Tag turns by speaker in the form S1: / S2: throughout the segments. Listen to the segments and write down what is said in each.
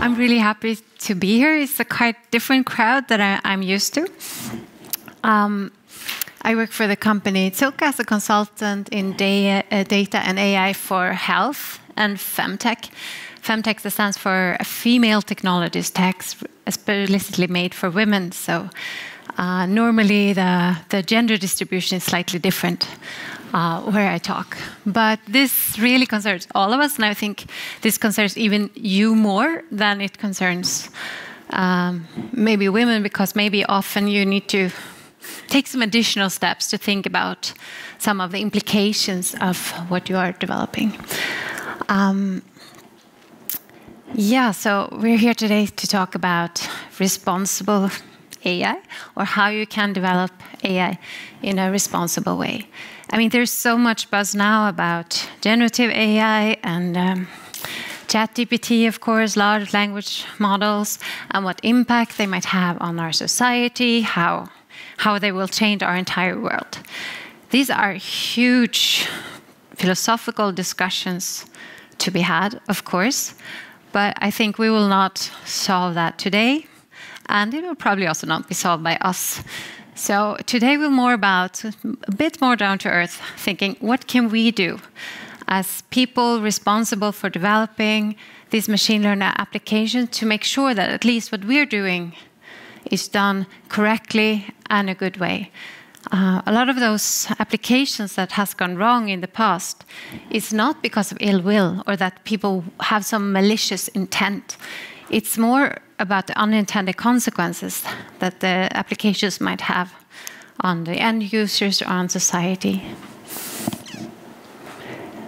S1: I'm really happy to be here. It's a quite different crowd that I'm used to. I work for the company Falco as a consultant in data and AI for health and femtech. Femtech stands for female technologies tech, explicitly made for women. So normally the gender distribution is slightly different where I talk. But this really concerns all of us, and I think this concerns even you more than it concerns maybe women, because maybe often you need to take some additional steps to think about some of the implications of what you are developing. So we're here today to talk about responsible AI, or how you can develop AI in a responsible way. I mean, there's so much buzz now about generative AI and ChatGPT, of course, large language models, and what impact they might have on our society, how they will change our entire world. These are huge philosophical discussions to be had, of course, but I think we will not solve that today, and it will probably also not be solved by us. So today we're more about a bit more down to earth, thinking what can we do as people responsible for developing these machine learning applications to make sure that at least what we're doing is done correctly and a good way. A lot of those applications that has gone wrong in the past is not because of ill will or that people have some malicious intent. It's more about the unintended consequences that the applications might have on the end users or on society.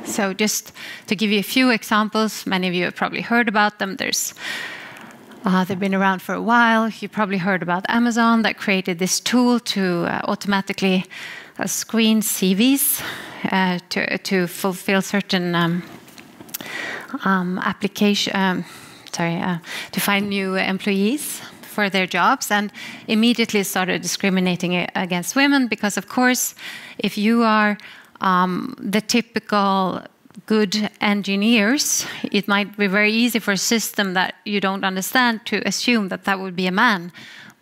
S1: So just to give you a few examples, many of you have probably heard about them. They've been around for a while. You probably heard about Amazon that created this tool to automatically screen CVs to fulfill certain to find new employees for their jobs, and immediately started discriminating against women because, of course, if you are the typical good engineers, it might be very easy for a system that you don't understand to assume that that would be a man.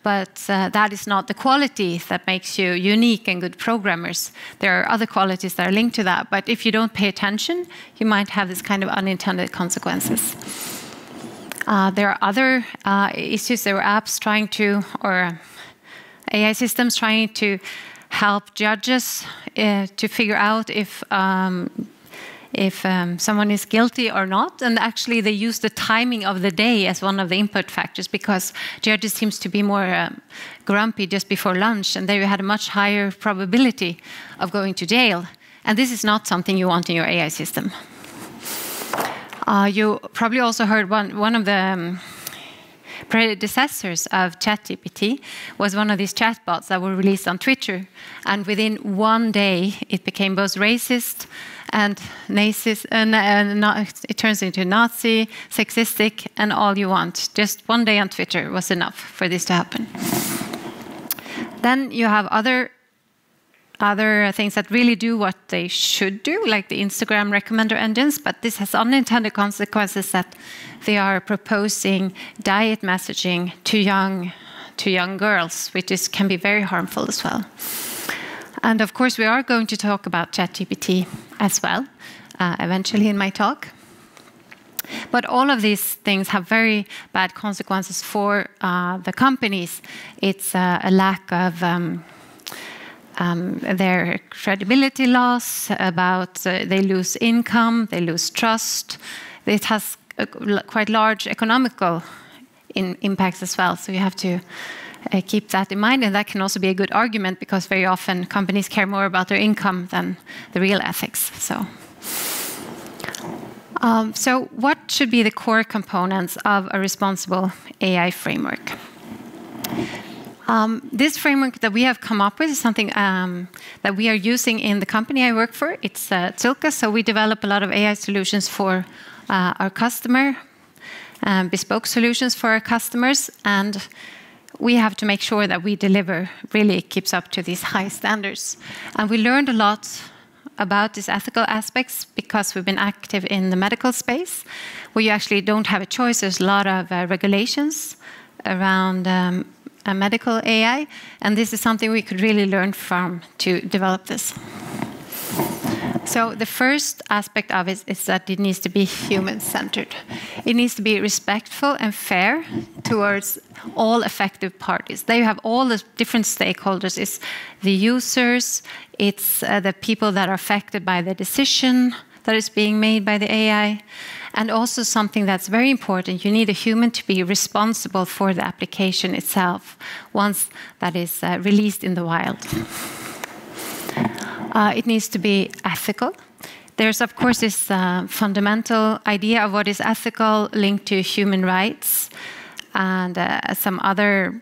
S1: But that is not the quality that makes you unique and good programmers. There are other qualities that are linked to that. But if you don't pay attention, you might have this kind of unintended consequences. There are other issues. There are apps trying to, or AI systems trying to help judges to figure out if someone is guilty or not, and actually they use the timing of the day as one of the input factors, because judges seems to be more grumpy just before lunch, and they had a much higher probability of going to jail. And this is not something you want in your AI system. You probably also heard one of the predecessors of ChatGPT was one of these chatbots that were released on Twitter, and within one day it became both racist and Nazis, and it turns into Nazi, sexistic, and all you want. Just one day on Twitter was enough for this to happen. Then you have other things that really do what they should do, like the Instagram recommender engines, but this has unintended consequences that they are proposing diet messaging to young girls, which can be very harmful as well. And of course, we are going to talk about ChatGPT as well, eventually in my talk. But all of these things have very bad consequences for the companies. It's a lack of their credibility loss, about they lose income, they lose trust. It has quite large economical impacts as well, so you have to keep that in mind, and that can also be a good argument because very often companies care more about their income than the real ethics. So what should be the core components of a responsible AI framework? This framework that we have come up with is something that we are using in the company I work for. It's Falco, so we develop a lot of AI solutions for our customer, bespoke solutions for our customers, and we have to make sure that we deliver really keeps up to these high standards. And we learned a lot about these ethical aspects because we've been active in the medical space, where you actually don't have a choice. There's a lot of regulations around a medical AI, and this is something we could really learn from to develop this. So the first aspect of it is that it needs to be human-centered. It needs to be respectful and fair towards all affected parties. There you have all the different stakeholders. It's the users, it's the people that are affected by the decision that is being made by the AI, and also something that's very important, you need a human to be responsible for the application itself once that is released in the wild. It needs to be ethical. There's, of course, this fundamental idea of what is ethical linked to human rights and some other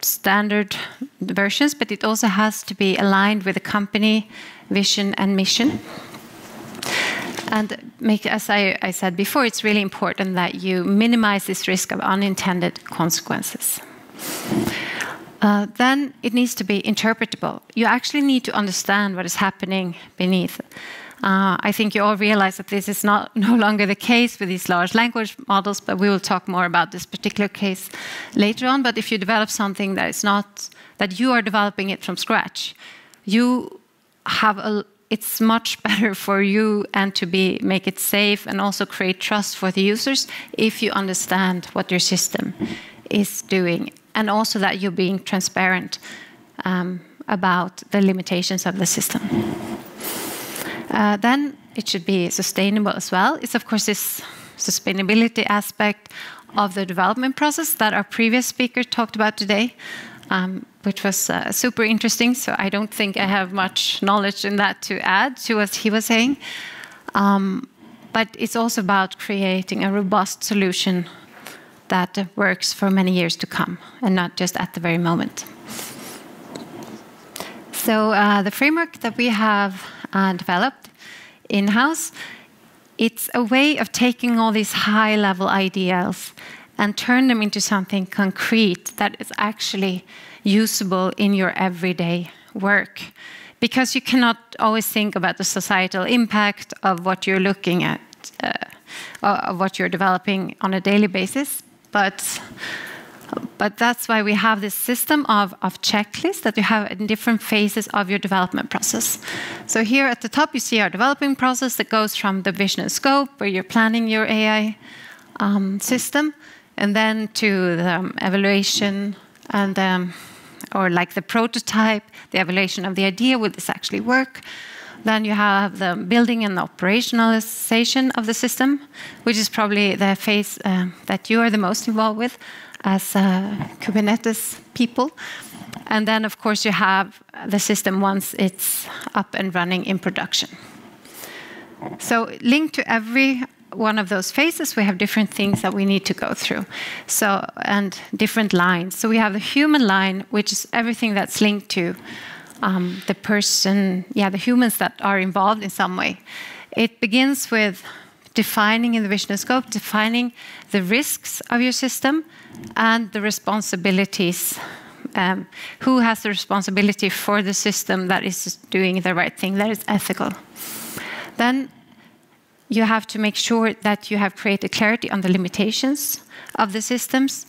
S1: standard versions, but it also has to be aligned with the company vision and mission. And as I said before, it's really important that you minimize this risk of unintended consequences. Then it needs to be interpretable. You actually need to understand what is happening beneath. I think you all realize that this is no longer the case with these large language models, but we will talk more about this particular case later on. But if you develop something that is not, that you are developing it from scratch, it's much better for you and to make it safe and also create trust for the users if you understand what your system is doing. And also that you're being transparent about the limitations of the system. Then it should be sustainable as well. It's of course this sustainability aspect of the development process that our previous speaker talked about today, which was super interesting. So I don't think I have much knowledge in that to add to what he was saying. But it's also about creating a robust solution that works for many years to come and not just at the very moment. So the framework that we have developed in-house, it's a way of taking all these high-level ideas and turn them into something concrete that is actually usable in your everyday work. Because you cannot always think about the societal impact of what you're looking at, of what you're developing on a daily basis. But that's why we have this system of checklists that you have in different phases of your development process. So here at the top, you see our developing process that goes from the vision and scope, where you're planning your AI system, and then to the evaluation and or like the prototype, the evaluation of the idea, will this actually work? Then you have the building and operationalization of the system, which is probably the phase that you are the most involved with as Kubernetes people. And then, of course, you have the system once it's up and running in production. So linked to every one of those phases, we have different things that we need to go through. So, and different lines. So we have the human line, which is everything that's linked to the person, the humans that are involved in some way. It begins with defining in the vision and scope, defining the risks of your system and the responsibilities. Who has the responsibility for the system that is doing the right thing, that is ethical. Then you have to make sure that you have created clarity on the limitations of the systems.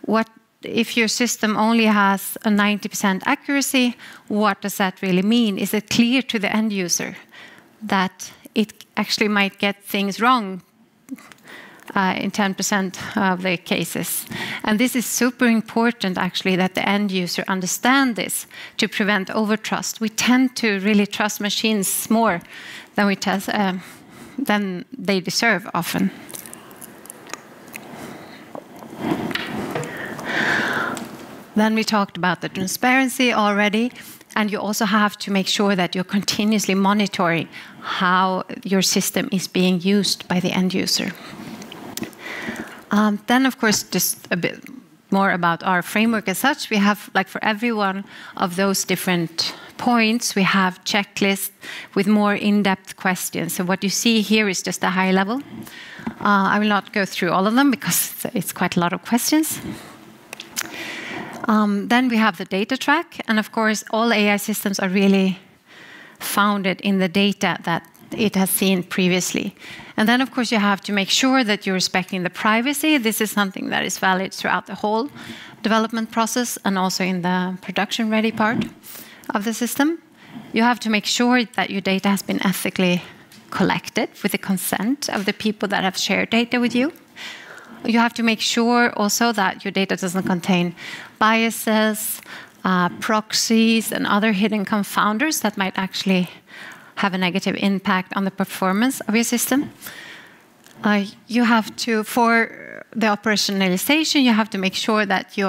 S1: What if your system only has a 90% accuracy, what does that really mean? Is it clear to the end user that it actually might get things wrong in 10% of the cases? And this is super important, actually, that the end user understand this to prevent overtrust. We tend to really trust machines more than than they deserve often. Then we talked about the transparency already, and you also have to make sure that you're continuously monitoring how your system is being used by the end user. Then, of course, just a bit more about our framework as such. We have, like for every one of those different points, we have checklists with more in-depth questions. So what you see here is just a high level. I will not go through all of them because it's quite a lot of questions. Then we have the data track, and of course all AI systems are really founded in the data that it has seen previously. And then, of course, you have to make sure that you're respecting the privacy. This is something that is valid throughout the whole development process and also in the production-ready part of the system. You have to make sure that your data has been ethically collected with the consent of the people that have shared data with you. You have to make sure also that your data doesn't contain biases, proxies, and other hidden confounders that might actually have a negative impact on the performance of your system. You have to, for the operationalization, you have to make sure that you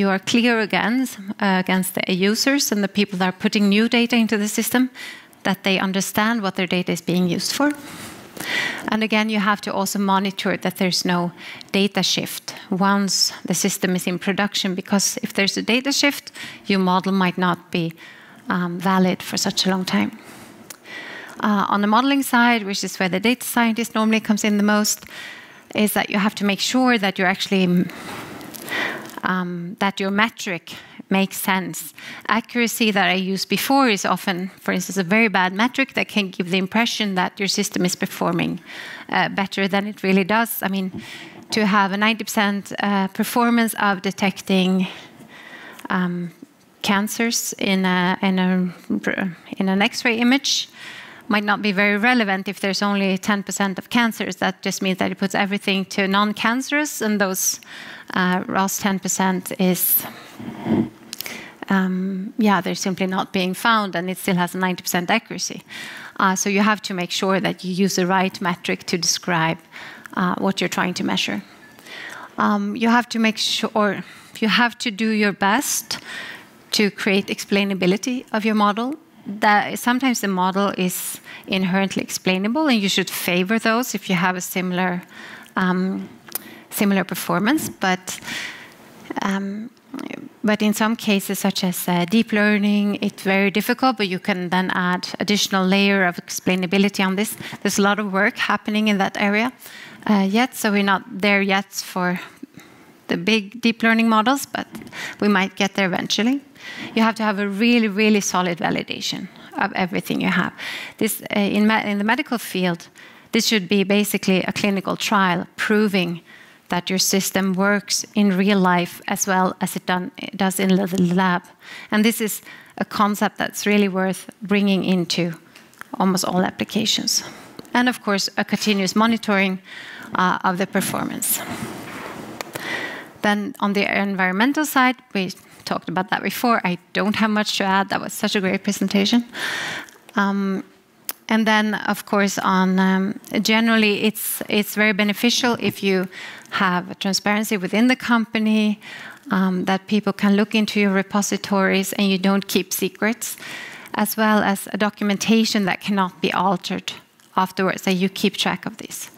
S1: are clear against the users and the people that are putting new data into the system, that they understand what their data is being used for. And again, you have to also monitor that there's no data shift once the system is in production, because if there's a data shift, your model might not be valid for such a long time. On the modeling side, which is where the data scientist normally comes in the most, is that you have to make sure that you're actually that your metric makes sense. Accuracy that I used before is often, for instance, a very bad metric that can give the impression that your system is performing better than it really does. I mean, to have a 90% performance of detecting cancers in an X-ray image might not be very relevant if there's only 10% of cancers. That just means that it puts everything to non-cancerous, and those last 10% is, they're simply not being found, and it still has a 90% accuracy. So you have to make sure that you use the right metric to describe what you're trying to measure. You have to make sure, you have to do your best to create explainability of your model. That sometimes the model is inherently explainable, and you should favor those if you have a similar performance. But in some cases, such as deep learning, it's very difficult. But you can then add additional layer of explainability on this. There's a lot of work happening in that area yet, so we're not there yet for the big deep learning models, but we might get there eventually. You have to have a really, really solid validation of everything you have. This, in the medical field, this should be basically a clinical trial proving that your system works in real life as well as it does in the lab. And this is a concept that's really worth bringing into almost all applications. And of course, a continuous monitoring of the performance. Then on the environmental side, we talked about that before. I don't have much to add. That was such a great presentation. And then, of course, on generally, it's very beneficial if you have transparency within the company, that people can look into your repositories and you don't keep secrets, as well as a documentation that cannot be altered afterwards, that you keep track of this.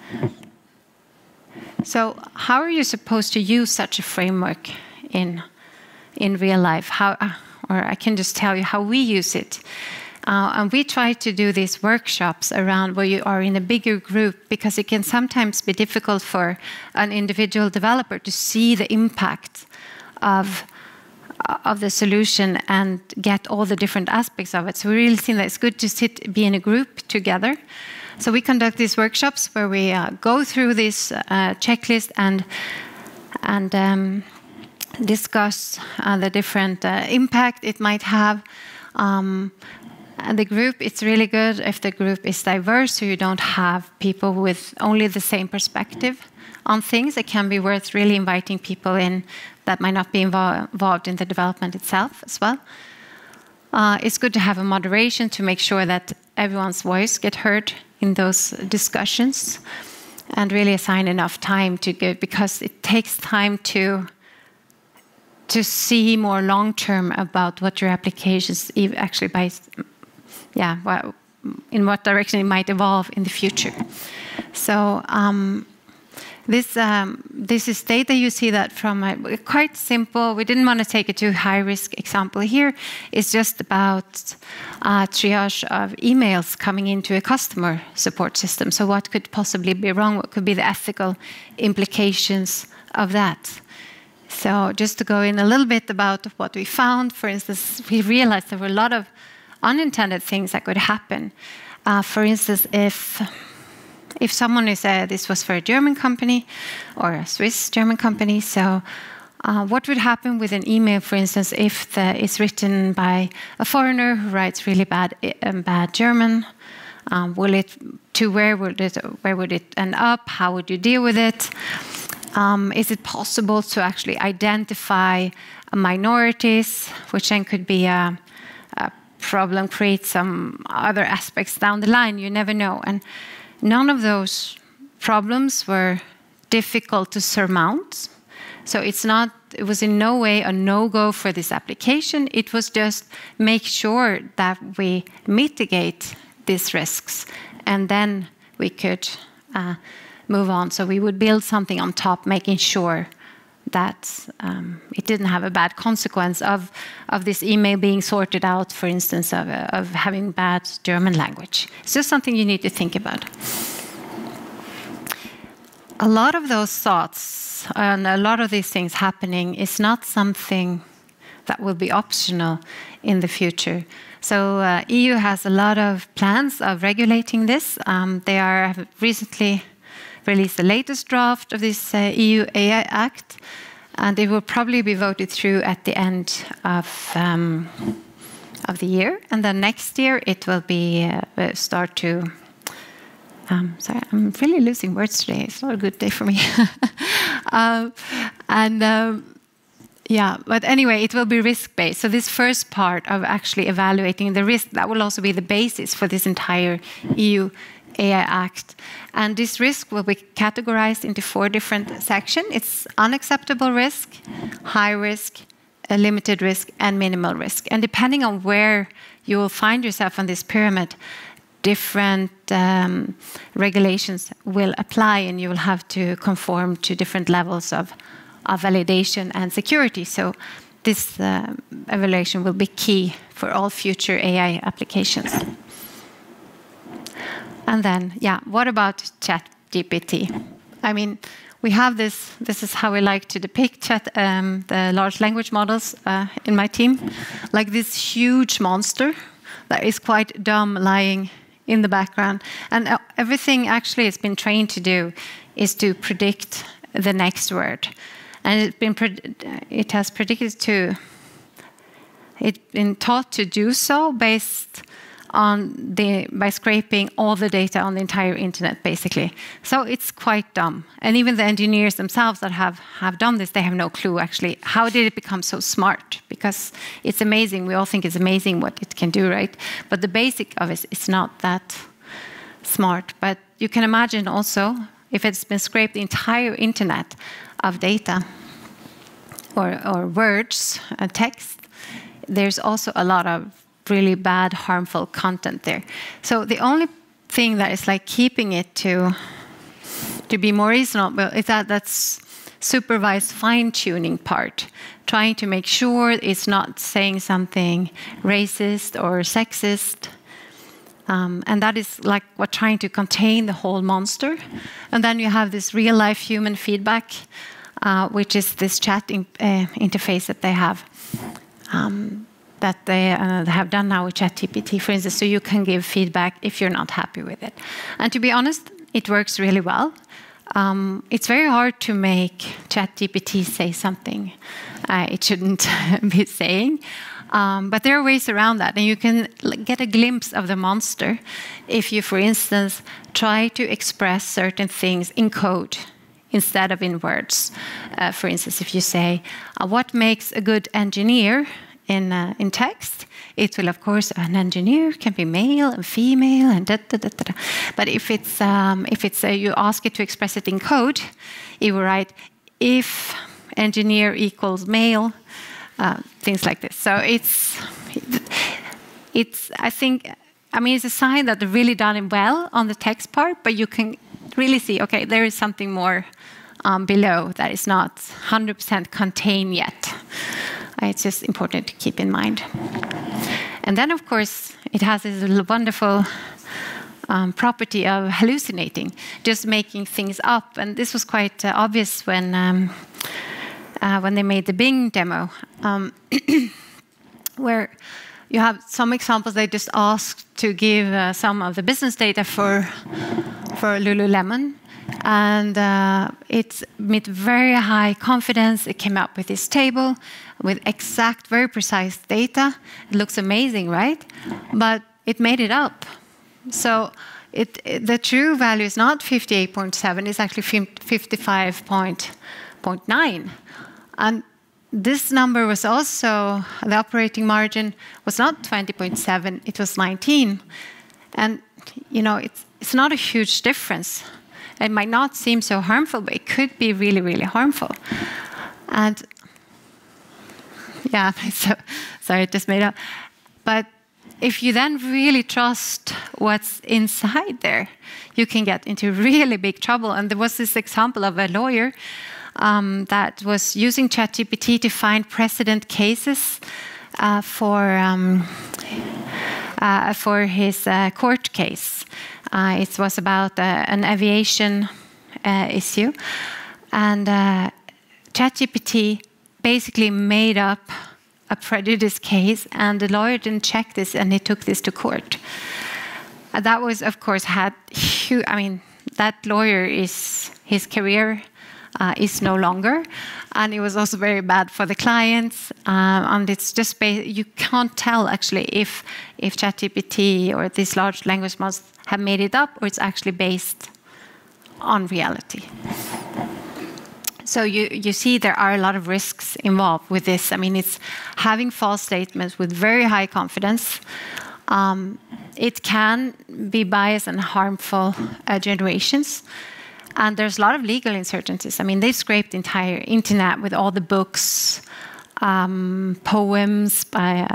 S1: So how are you supposed to use such a framework in real life? Or I can just tell you how we use it. And we try to do these workshops around where you are in a bigger group, because it can sometimes be difficult for an individual developer to see the impact of the solution and get all the different aspects of it. So we really think that it's good to be in a group together. So we conduct these workshops where we go through this checklist and discuss the different impact it might have. And the group, it's really good if the group is diverse, so you don't have people with only the same perspective on things. It can be worth really inviting people in that might not be involved in the development itself as well. It's good to have a moderation to make sure that everyone's voice gets heard in those discussions, and really assign enough time to give, because it takes time to see more long-term about what your applications actually in what direction it might evolve in the future. So this is data. You see that from quite simple. We didn't want to take a too high-risk example here. It's just about triage of emails coming into a customer support system. So what could possibly be wrong? What could be the ethical implications of that? So just to go in a little bit about what we found, for instance, we realized there were a lot of unintended things that could happen. For instance, if someone is this was for a German company or a Swiss German company, so what would happen with an email, for instance, if it's written by a foreigner who writes really bad German? Where would it end up? How would you deal with it? Is it possible to actually identify minorities, which then could be a problem, create some other aspects down the line? You never know. And none of those problems were difficult to surmount. So it was in no way a no-go for this application. It was just make sure that we mitigate these risks, and then we could move on. So we would build something on top, making sure that it didn't have a bad consequence of this email being sorted out, for instance, of having bad German language. It's just something you need to think about. A lot of those thoughts and a lot of these things happening is not something that will be optional in the future. So EU has a lot of plans of regulating this. They have recently released the latest draft of this EU AI Act, and it will probably be voted through at the end of the year. And then next year it will be start to. Sorry, I'm really losing words today. It's not a good day for me. Yeah, but anyway, it will be risk-based. So this first part of actually evaluating the risk, that will also be the basis for this entire EU AI Act. And this risk will be categorized into 4 different sections. It's unacceptable risk, high risk, a limited risk, and minimal risk. And depending on where you will find yourself on this pyramid, different regulations will apply, and you will have to conform to different levels of validation and security. So this evaluation will be key for all future AI applications. And then, yeah, what about ChatGPT? I mean, we have this is how we like to depict the large language models in my team, like this huge monster that is quite dumb lying in the background. And everything actually it's been trained to do is to predict the next word. And it's been taught to do so based on by scraping all the data on the entire internet, basically. So it's quite dumb. And even the engineers themselves that have done this, they have no clue, actually. How did it become so smart? Because it's amazing. We all think it's amazing what it can do, right? But the basic of it is not that smart. But you can imagine also, if it's been scraped the entire internet of data or words, text, there's also a lot of really bad, harmful content there. So the only thing that is like keeping it to be more reasonable is that's supervised fine-tuning part, trying to make sure it's not saying something racist or sexist. And that is like what trying to contain the whole monster. And then you have this real-life human feedback, which is this chat interface that they have. That they have done now with ChatGPT, for instance, so you can give feedback if you're not happy with it. And to be honest, it works really well. It's very hard to make ChatGPT say something it shouldn't be saying. But there are ways around that, and you can get a glimpse of the monster if you, for instance, try to express certain things in code instead of in words. For instance, if you say, what makes a good engineer in text, it will, of course, an engineer can be male and female and da, da, da, da, da. But if it's you ask it to express it in code, it will write if engineer equals male, things like this. So it's I mean it's a sign that they've really done it well on the text part, but you can really see, okay, there is something more below that is not 100% contained yet. It's just important to keep in mind. And then, of course, it has this wonderful property of hallucinating, just making things up. And this was quite obvious when they made the Bing demo, where you have some examples. They just asked to give some of the business data for Lululemon. And it's with very high confidence. It came up with this table with exact, very precise data. It looks amazing, right? But it made it up. So the true value is not 58.7, it's actually 55.9. And this number was also, the operating margin was not 20.7, it was 19. And, you know, it's not a huge difference. It might not seem so harmful, but it could be really, really harmful. And, yeah, so, sorry, I just made up. But if you then really trust what's inside there, you can get into really big trouble. And there was this example of a lawyer that was using ChatGPT to find precedent cases for his court case. It was about an aviation issue. And ChatGPT basically made up a prejudice case, and the lawyer didn't check this, and he took this to court. That was, of course, had huge, I mean, that lawyer his career is no longer, and it was also very bad for the clients. And it's just you can't tell actually if ChatGPT or these large language models have made it up, or it's actually based on reality. So you see there are a lot of risks involved with this. I mean, it's having false statements with very high confidence. It can be biased and harmful generations. And there's a lot of legal uncertainties. I mean, they've scraped the entire internet with all the books, poems by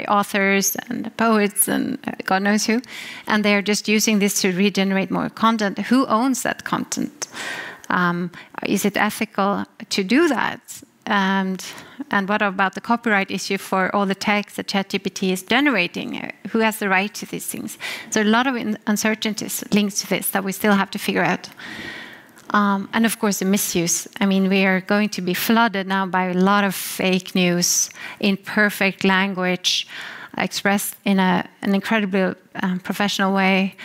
S1: authors and poets and God knows who. And they're just using this to regenerate more content. Who owns that content? Is it ethical to do that? And what about the copyright issue for all the text that ChatGPT is generating? Who has the right to these things? So a lot of uncertainties linked to this that we still have to figure out. And of course, the misuse. I mean, we are going to be flooded now by a lot of fake news in perfect language, expressed in an incredibly professional way.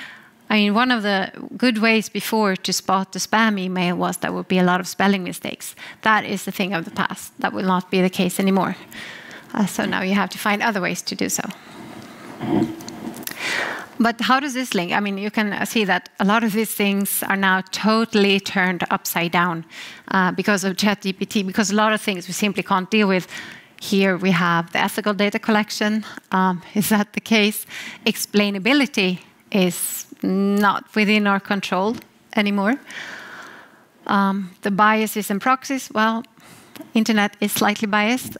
S1: I mean, one of the good ways before to spot the spam email was there would be a lot of spelling mistakes. That is the thing of the past. That will not be the case anymore. So now you have to find other ways to do so. But how does this link? I mean, you can see that a lot of these things are now totally turned upside down because of ChatGPT, because a lot of things we simply can't deal with. Here we have the ethical data collection. Is that the case? Explainability is not within our control anymore. The biases and proxies, well, internet is slightly biased.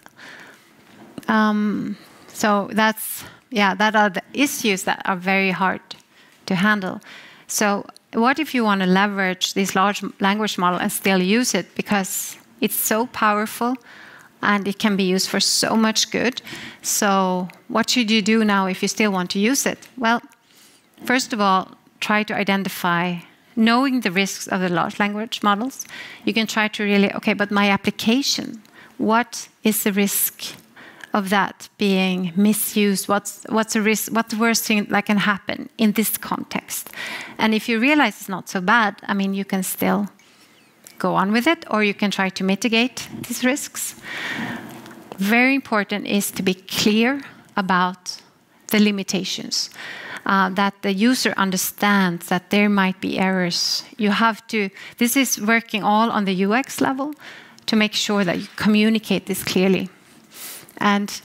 S1: So that's, yeah, that are the issues that are very hard to handle. So what if you want to leverage this large language model and still use it because it's so powerful and it can be used for so much good? So what should you do now if you still want to use it? Well, first of all, try to identify, knowing the risks of the large language models, you can try to really, okay, but my application, what is the risk of that being misused? What's the risk? What's the worst thing that can happen in this context? And if you realize it's not so bad, I mean, you can still go on with it, or you can try to mitigate these risks. Very important is to be clear about the limitations. That the user understands that there might be errors. You have to, this is working all on the UX level to make sure that you communicate this clearly. And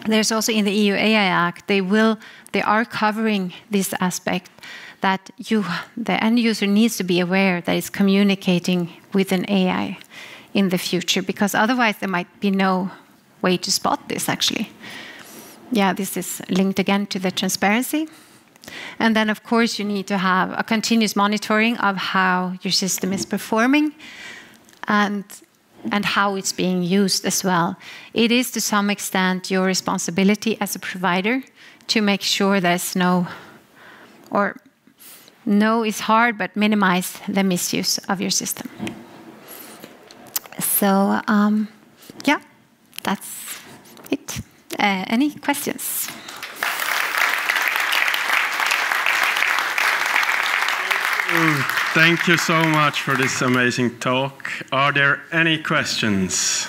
S1: there's also in the EU AI Act, they are covering this aspect that the end user needs to be aware that it's communicating with an AI in the future, because otherwise there might be no way to spot this actually. Yeah, this is linked again to the transparency. And then, of course, you need to have a continuous monitoring of how your system is performing and how it's being used as well. It is, to some extent, your responsibility as a provider to make sure there's no is hard, but minimize the misuse of your system. So, yeah, that's it. Any questions?
S2: Thank you so much for this amazing talk. Are there any questions?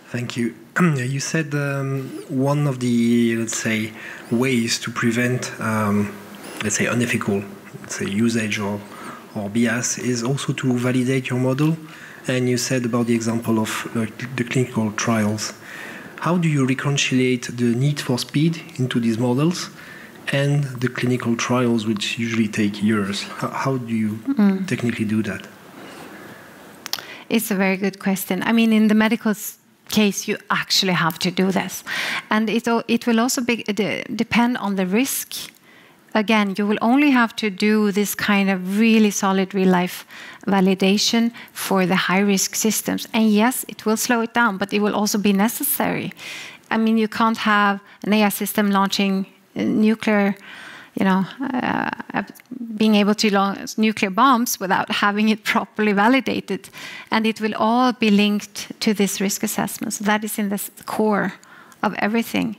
S3: Thank you. You said one of the, let's say, ways to prevent, let's say, unethical, let's say, usage or bias is also to validate your model. And you said about the example of the clinical trials. How do you reconciliate the need for speed into these models and the clinical trials, which usually take years? How do you technically do that?
S1: It's a very good question. I mean, in the medical case, you actually have to do this. And it will also depend on the risk. Again, you will only have to do this kind of really solid real-life validation for the high-risk systems. And yes, it will slow it down, but it will also be necessary. I mean, you can't have an AI system launching nuclear, being able to launch nuclear bombs without having it properly validated. And it will all be linked to this risk assessment. So that is in the core of everything.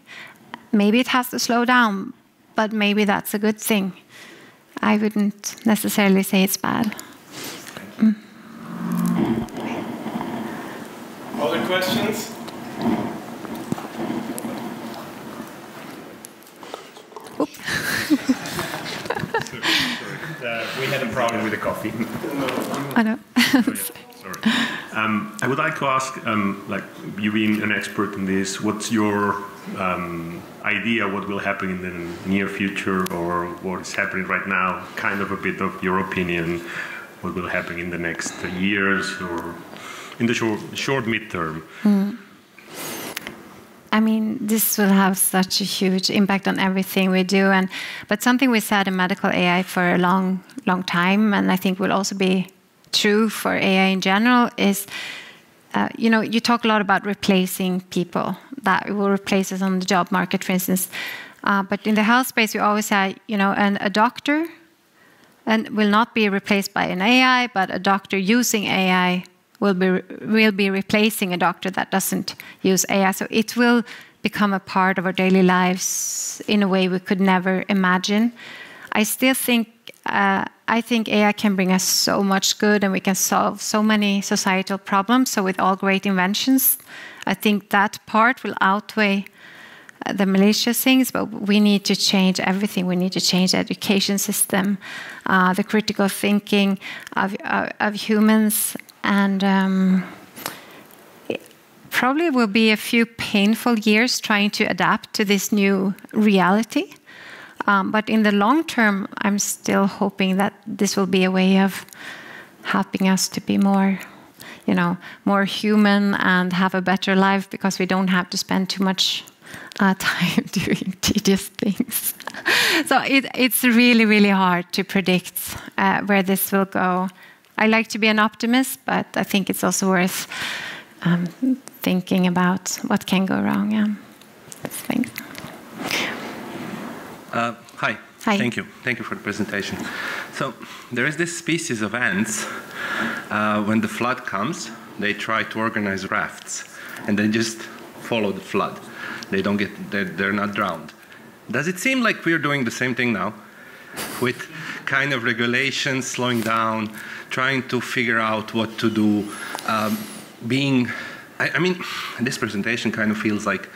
S1: Maybe it has to slow down, but maybe that's a good thing. I wouldn't necessarily say it's bad.
S2: Other questions?
S4: We had a problem with the coffee.
S1: I know.
S4: Sorry. I would like to ask, like you being an expert in this, what's your idea what will happen in the near future, or what is happening right now? Kind of a bit of your opinion, what will happen in the next years or in the short midterm?
S1: I mean, this will have such a huge impact on everything we do. But something we said in medical AI for a long time, and I think will also be true for AI in general, is, you talk a lot about replacing people, that it will replace us on the job market, for instance. But in the health space, we always say, a doctor will not be replaced by an AI, but a doctor using AI will be replacing a doctor that doesn't use AI. So it will become a part of our daily lives in a way we could never imagine. I still think I think AI can bring us so much good, and we can solve so many societal problems. So with all great inventions, I think that part will outweigh the malicious things, but we need to change everything. We need to change the education system, the critical thinking of humans. And it probably will be a few painful years trying to adapt to this new reality. But in the long term, I'm still hoping that this will be a way of helping us to be more, more human and have a better life, because we don't have to spend too much time doing tedious things. So it's really, really hard to predict where this will go. I like to be an optimist, but I think it's also worth thinking about what can go wrong. Yeah. Thanks.
S5: Hi. Thank you. Thank you for the presentation. So there is this species of ants. When the flood comes, they try to organize rafts, and they just follow the flood. They don't get. They're not drowned. Does it seem like we're doing the same thing now, with kind of regulations, slowing down, trying to figure out what to do? I mean, this presentation kind of feels like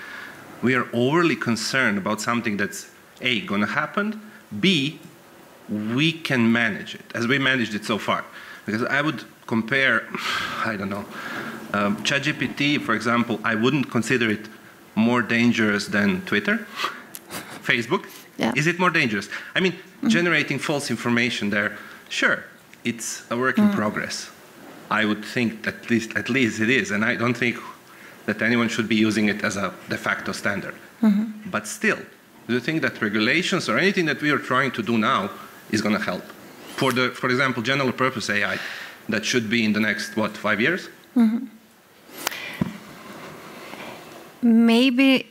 S5: we are overly concerned about something that's A, going to happen, B, we can manage it, as we managed it so far. Because I would compare, I don't know, ChatGPT, for example, I wouldn't consider it more dangerous than Twitter, Facebook.
S1: Yeah.
S5: Is it more dangerous? I mean, generating false information there, sure, it's a work in progress. I would think that at least it is, and I don't think that anyone should be using it as a de facto standard. But still, do you think that regulations or anything that we are trying to do now is going to help? For example, general purpose AI, that should be in the next, 5 years?
S1: Maybe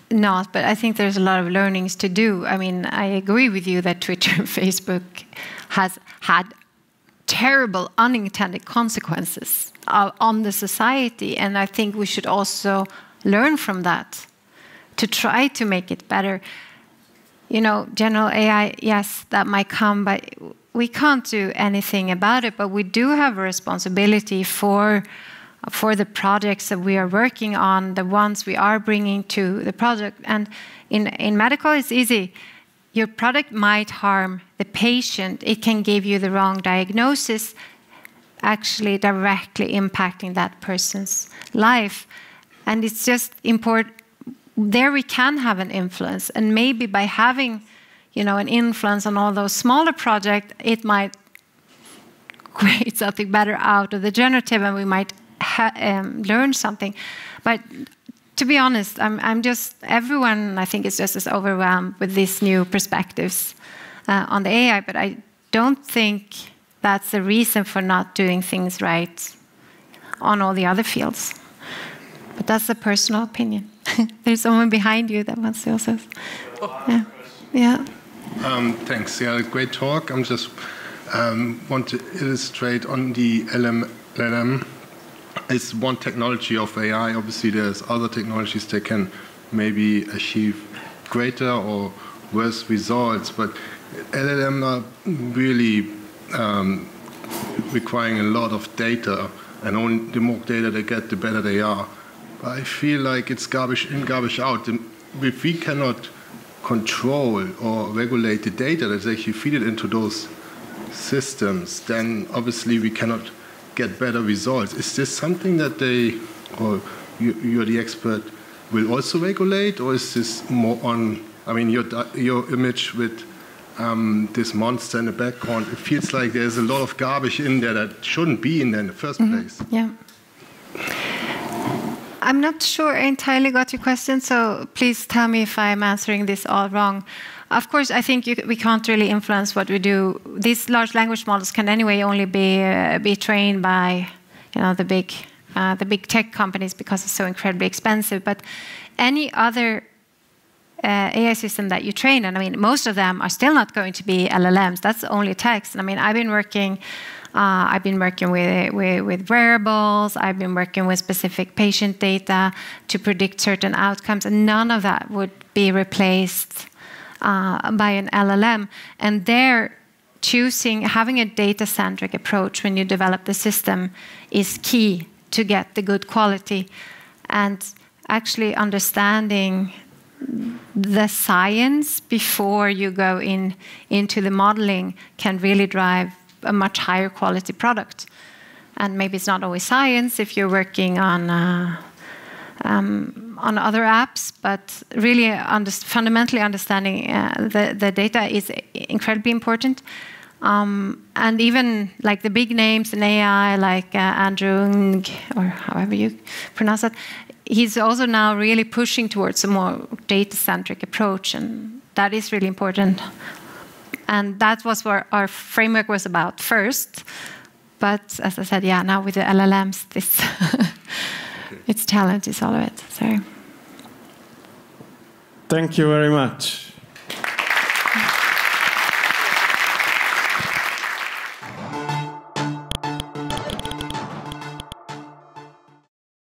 S1: not, but I think there's a lot of learnings to do. I mean, I agree with you that Twitter and Facebook has had terrible unintended consequences. on the society. And I think we should also learn from that to try to make it better. You know, general AI, yes, that might come, but we can't do anything about it. But we do have a responsibility for the projects that we are working on, the ones we are bringing to the project. And in medical, it's easy. Your product might harm the patient. It can give you the wrong diagnosis, actually directly impacting that person's life. And it's just important. There we can have an influence. And maybe by having, you know, an influence on all those smaller projects, it might create something better out of the generative, and we might learn something. But to be honest, everyone, I think, is just as overwhelmed with these new perspectives on the AI, but I don't think that's the reason for not doing things right on all the other fields. But that's a personal opinion. There's someone behind you that wants to also. Yeah.
S6: Thanks. Yeah, great talk. I'm just want to illustrate on the LLM. It's one technology of AI. Obviously, there's other technologies that can maybe achieve greater or worse results, but LLM are really requiring a lot of data, and only the more data they get, the better they are. But I feel like it's garbage in, garbage out. If we cannot control or regulate the data that's actually feed it into those systems, then obviously we cannot get better results. Is this something that they, or you're the expert, will also regulate, or is this more on, I mean, your image with this monster in the background, it feels like there's a lot of garbage in there that shouldn't be in there in the first place.
S1: Yeah. I'm not sure I entirely got your question, so please tell me if I'm answering this all wrong. Of course, I think we can't really influence what we do. These large language models can anyway only be trained by, you know, the big tech companies because it's so incredibly expensive. But any other AI system that you train, and I mean, most of them are still not going to be LLMs. That's only text. And I mean, I've been working with wearables. I've been working with specific patient data to predict certain outcomes, and none of that would be replaced by an LLM. And they're having a data-centric approach when you develop the system is key to get the good quality. And actually understanding the science before you go into the modeling can really drive a much higher quality product. And maybe it's not always science if you're working on other apps, but really fundamentally understanding the data is incredibly important. And even like the big names in AI, like Andrew Ng, or however you pronounce it, he's also now really pushing towards a more data-centric approach, and that is really important. And that was what our framework was about first. But as I said, yeah, now with the LLMs, this its talent is all of it. Sorry.
S2: Thank you very much.